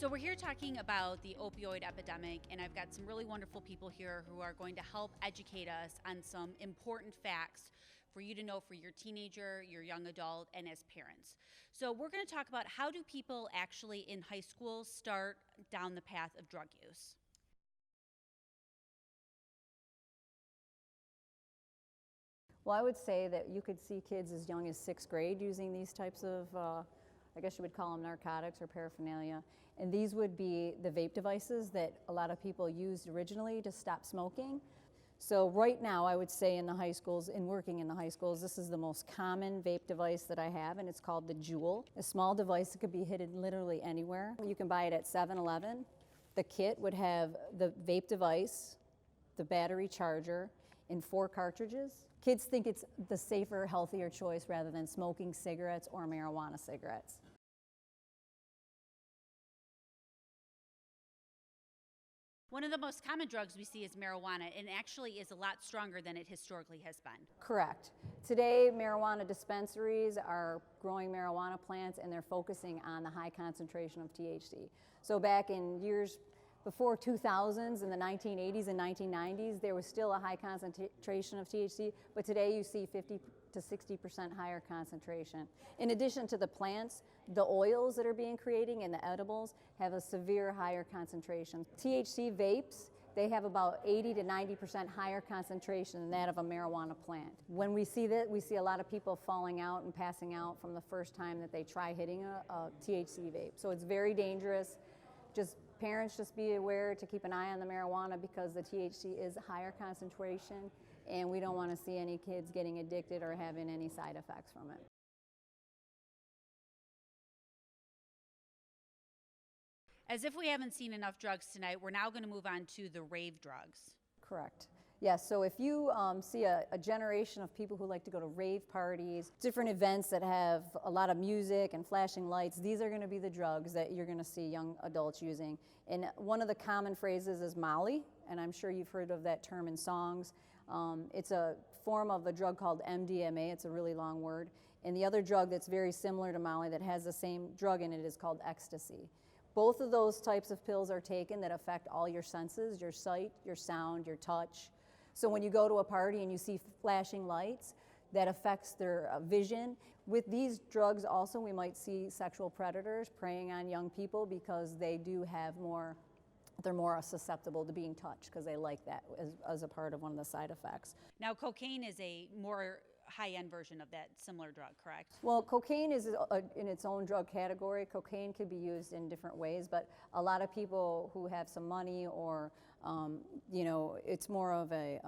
So we're here talking about the opioid epidemic, and I've got some really wonderful people here who are going to help educate us on some important facts for you to know for your teenager, your young adult, and as parents. So we're going to talk about how do people actually in high school start down the path of drug use. Well, I would say that you could see kids as young as 6th grade using these types of, I guess you would call them narcotics or paraphernalia. And these would be the vape devices that a lot of people used originally to stop smoking. So right now, I would say in the high schools, in working in the high schools, this is the most common vape device that I have, and it's called the Juul. A small device that could be hidden literally anywhere. You can buy it at 7-Eleven. The kit would have the vape device, the battery charger, in 4 cartridges. Kids think it's the safer, healthier choice rather than smoking cigarettes or marijuana cigarettes. One of the most common drugs we see is marijuana, and actually is a lot stronger than it historically has been. Correct. Today, marijuana dispensaries are growing marijuana plants, and they're focusing on the high concentration of THC. So back in years before 2000s, in the 1980s and 1990s, there was still a high concentration of THC, but today you see 50 to 60% higher concentration. In addition to the plants, the oils that are being created and the edibles have a severe higher concentration. THC vapes, they have about 80 to 90% higher concentration than that of a marijuana plant. When we see that, we see a lot of people falling out and passing out from the first time that they try hitting a THC vape. So it's very dangerous. Parents just be aware to keep an eye on the marijuana because the THC is a higher concentration, and we don't want to see any kids getting addicted or having any side effects from it. As if we haven't seen enough drugs tonight, we're now going to move on to the rave drugs. Correct. Yes, so if you see a generation of people who like to go to rave parties, different events that have a lot of music and flashing lights, these are going to be the drugs that you're going to see young adults using. And one of the common phrases is Molly, and I'm sure you've heard of that term in songs. It's a form of a drug called MDMA, it's a really long word. And the other drug that's very similar to Molly that has the same drug in it is called ecstasy. Both of those types of pills are taken that affect all your senses, your sight, your sound, your touch. So when you go to a party and you see flashing lights, that affects their vision. With these drugs also, we might see sexual predators preying on young people because they do have more, they're more susceptible to being touched because they like that as a part of one of the side effects. Now, cocaine is a more high-end version of that similar drug, correct? Well, cocaine is in its own drug category. Cocaine could be used in different ways, but a lot of people who have some money or, you know, it's more of a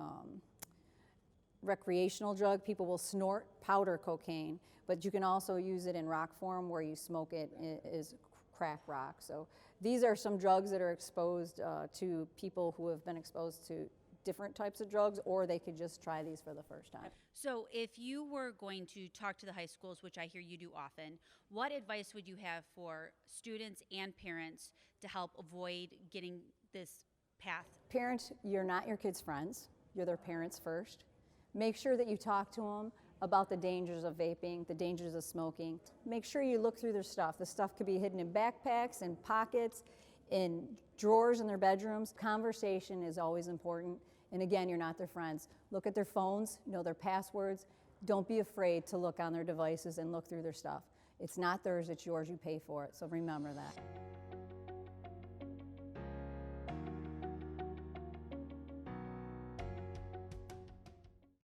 recreational drug. People will snort powder cocaine, but you can also use it in rock form where you smoke it is crack rock. So these are some drugs that are exposed to people who have been exposed to different types of drugs, or they could just try these for the first time. So if you were going to talk to the high schools, which I hear you do often, what advice would you have for students and parents to help avoid getting this path? Parents, you're not your kids' friends. You're their parents first. Make sure that you talk to them about the dangers of vaping, the dangers of smoking. Make sure you look through their stuff. The stuff could be hidden in backpacks, in pockets, in drawers in their bedrooms. Conversation is always important. And again, you're not their friends. Look at their phones, know their passwords. Don't be afraid to look on their devices and look through their stuff. It's not theirs, it's yours, you pay for it. So remember that.